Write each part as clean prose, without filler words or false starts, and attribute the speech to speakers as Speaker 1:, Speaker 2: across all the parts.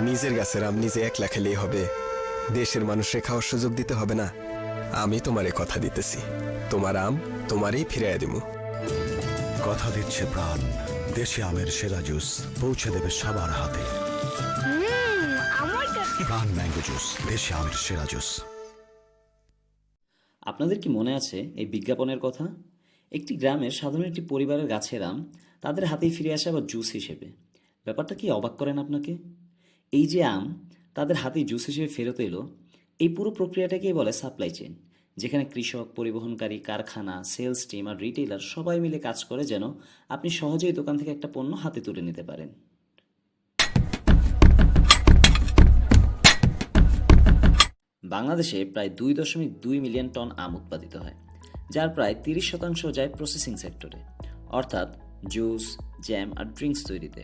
Speaker 1: নিজের গাছের আম নিজে একলা খেলেই হবে? দেশের মানুষে খাওয়ার সুযোগ দিতে হবে না? আমি তোমারে কথা দিতেছি, তোমার আম তোমারই ফিরাইয়া দিমু।
Speaker 2: কথা দিচ্ছে প্রাণ, দেশি আমের সেরা জুস পৌঁছে দেবে সবার হাতে। প্রাণ ম্যাঙ্গো জুস, দেশি আমের সেরা জুস।
Speaker 3: আপনাদের কি মনে আছে এই বিজ্ঞাপনের কথা? একটি গ্রামের সাধারণ একটি পরিবারের গাছের আম তাদের হাতেই ফিরে আসে আবার জুস হিসেবে। ব্যাপারটা কি অবাক করেন আপনাকে? এই যে আম তাদের হাতেই জুস হিসেবে ফেরত এলো, এই পুরো প্রক্রিয়াটাকেই বলে সাপ্লাই চেইন, যেখানে কৃষক, পরিবহনকারী, কারখানা, সেলস টিম আর রিটেইলার সবাই মিলে কাজ করে যেন আপনি সহজেই দোকান থেকে একটা পণ্য হাতে তুলে নিতে পারেন। বাংলাদেশে প্রায় 2.2 মিলিয়ন টন আম উৎপাদিত হয়, যার প্রায় 30% যায় প্রসেসিং সেক্টরে, অর্থাৎ জুস, জ্যাম আর ড্রিঙ্কস তৈরিতে।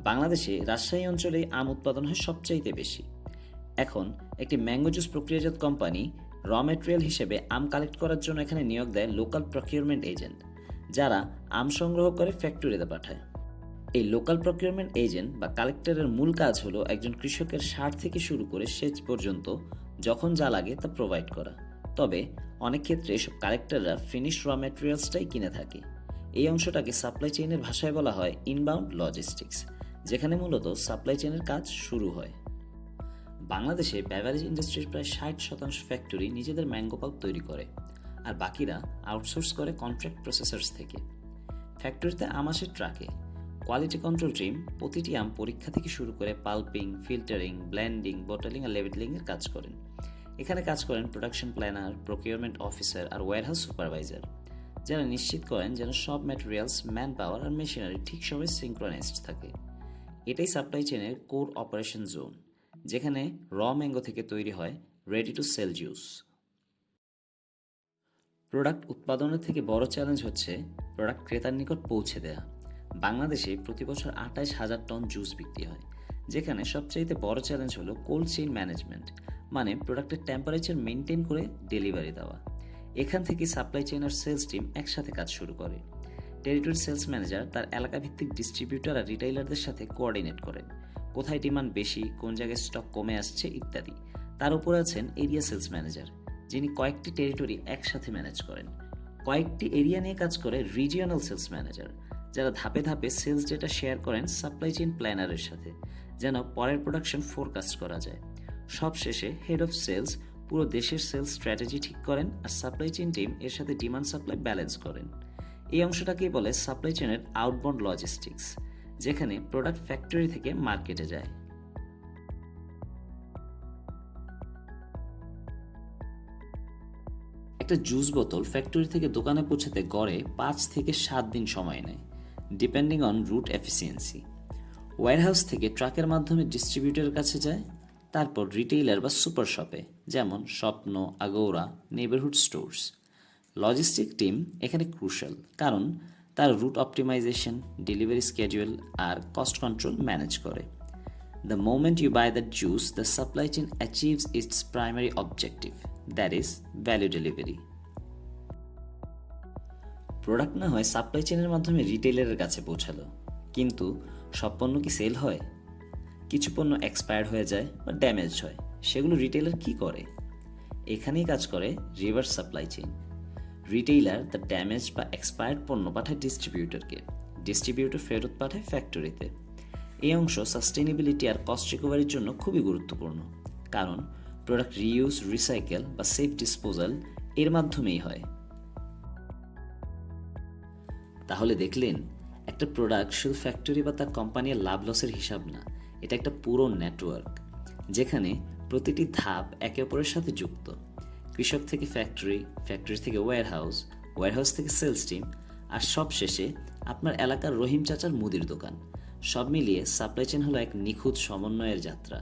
Speaker 3: বাংলাদেশে রাজশাহী অঞ্চলে আম উৎপাদন হয় সবচাইতে বেশি। এখন একটি ম্যাঙ্গো জুস প্রক্রিয়াজাত কোম্পানি র ম্যাটেরিয়াল হিসেবে আম কালেক্ট করার জন্য এখানে নিয়োগ দেয় লোকাল প্রকিউরমেন্ট এজেন্ট, যারা আম সংগ্রহ করে ফ্যাক্টরিতে পাঠায়। এই লোকাল প্রকিউরমেন্ট এজেন্ট বা কালেক্টরের মূল কাজ হলো একজন কৃষকের সার থেকে শুরু করে সেচ পর্যন্ত যখন যা লাগে তা প্রোভাইড করা। তবে অনেক ক্ষেত্রে এসব কালেক্টররা ফিনিশ র ম্যাটেরিয়ালসটাই কিনে থাকে। এই অংশটাকে সাপ্লাই চেইনের ভাষায় বলা হয় ইনবাউন্ড লজিস্টিক্স, যেখানে মূলত সাপ্লাই চেইনের কাজ শুরু হয়। বাংলাদেশে বেভারেজ ইন্ডাস্ট্রির প্রায় 60% ফ্যাক্টরি নিজেদের ম্যাঙ্গো পাল্প তৈরি করে, আর বাকিরা আউটসোর্স করে কন্ট্রাক্ট প্রসেসর্স থেকে। ফ্যাক্টরিতে আম আসে ট্রাকে। কোয়ালিটি কন্ট্রোল টিম প্রতিটি আম পরীক্ষা থেকে শুরু করে পাল্পিং, ফিল্টারিং, ব্লেন্ডিং, বটলিং আর লেবেলিংয়ের কাজ করেন। এখানে কাজ করেন প্রোডাকশন প্ল্যানার, প্রকিউরমেন্ট অফিসার আর ওয়্যারহাউস সুপারভাইজার, যারা নিশ্চিত করেন যেন সব ম্যাটেরিয়ালস, ম্যান পাওয়ার আর মেশিনারি ঠিক সময় সিঙ্ক্রোনাইজড থাকে। এটাই সাপ্লাই চেইনের কোর অপারেশন জোন, যেখানে র ম্যাঙ্গো থেকে তৈরি হয় ready to sell juice. Product উৎপাদনের থেকে বড় চ্যালেঞ্জ হচ্ছে প্রোডাক্ট ক্রেতার নিকট পৌঁছে দেয়া। বাংলাদেশে প্রতি বছর 28,000 টন জুস বিক্রি হয়, যেখানে সবচাইতে বড় চ্যালেঞ্জ হলো কোল্ড চেইন ম্যানেজমেন্ট, মানে প্রোডাক্টের টেম্পারেচার মেনটেন করে ডেলিভারি দেওয়া। এখান থেকে সাপ্লাই চেইন আর সেলস টিম একসাথে কাজ শুরু করে। টেরিটরি সেলস ম্যানেজার তার এলাকাভিত্তিক ডিস্ট্রিবিউটর আর রিটেইলারদের সাথে কোঅর্ডিনেট করেন, কোথায় ডিমান্ড বেশি, কোন জায়গায় স্টক কমে আসছে ইত্যাদি। তার উপর আছেন এরিয়া সেলস ম্যানেজার, যিনি কয়েকটি টেরিটরি একসাথে ম্যানেজ করেন। কয়েকটি এরিয়া নিয়ে কাজ করে রিজিওনাল সেলস ম্যানেজার, যারা ধাপে ধাপে সেলস ডেটা শেয়ার করেন সাপ্লাই চেইন প্ল্যানারের সাথে, যেন পরের প্রোডাকশন ফোরকাস্ট করা যায়। সবশেষে হেড অফ সেলস পুরো দেশের সেলস স্ট্র্যাটেজি ঠিক করেন, আর সাপ্লাই চেইন টিম এর সাথে ডিমান্ড সাপ্লাই ব্যালেন্স করেন। এই অংশটাকেই বলে সাপ্লাই চেইনের আউটবাউন্ড লজিস্টিক্স, যেখানে প্রোডাক্ট ফ্যাক্টরি থেকে মার্কেটে যায়। একটা জুস বোতল ফ্যাক্টরি থেকে দোকানে পৌঁছাতে গড়ে 5 থেকে 7 দিন সময় নেয়, depending on route efficiency. Warehouse থেকে ট্রাকের মাধ্যমে ডিস্ট্রিবিউটরের কাছে যায়, তারপর রিটেইলার বা সুপার শপে, যেমন স্বপ্ন, আগৌরা, নেইবারহুড স্টোর্স। লজিস্টিক টিম এখানে ক্রুশাল, কারণ তার রুট অপটিমাইজেশন, ডেলিভারি স্কেডিউল আর কস্ট কন্ট্রোল ম্যানেজ করে। The moment you buy that juice, the supply chain achieves its primary objective, that is value delivery. Product না হয় supply চেইনের মাধ্যমে রিটেইলারের কাছে পৌঁছালো, কিন্তু সব পণ্য কি সেল হয়? কিছু পণ্য এক্সপায়ার্ড হয়ে যায় বা ড্যামেজ হয়, সেগুলো রিটেইলার কি করে? এখানেই কাজ করে reverse supply chain. Retailer the damage বা এক্সপায়ার্ড পণ্য পাঠায় ডিস্ট্রিবিউটরকে, ডিস্ট্রিবিউটর ফেরত পাঠায় ফ্যাক্টরিতে। এই অংশ সাস্টেইনেবিলিটি আর কস্ট রিকভারির জন্য খুবই গুরুত্বপূর্ণ, কারণ প্রোডাক্ট রিইউজ, রিসাইকেল বা সেফ ডিসপোজাল এর মাধ্যমেই হয়। তাহলে দেখলেন, একটা প্রোডাক্ট শুধু ফ্যাক্টরি বা তার কোম্পানির লাভ লসের হিসাব না, এটা একটা পুরো নেটওয়ার্ক, যেখানে প্রতিটি ধাপ একে অপরের সাথে যুক্ত। কৃষক থেকে ফ্যাক্টরি, ফ্যাক্টরি থেকে ওয়্যারহাউস, ওয়্যারহাউস থেকে সেলস টিম, আর সবশেষে আপনার এলাকার রহিম চাচার মুদির দোকান। সব মিলিয়ে সাপ্লাই চেইন হলো এক নিখুঁত সমন্বয়ের যাত্রা।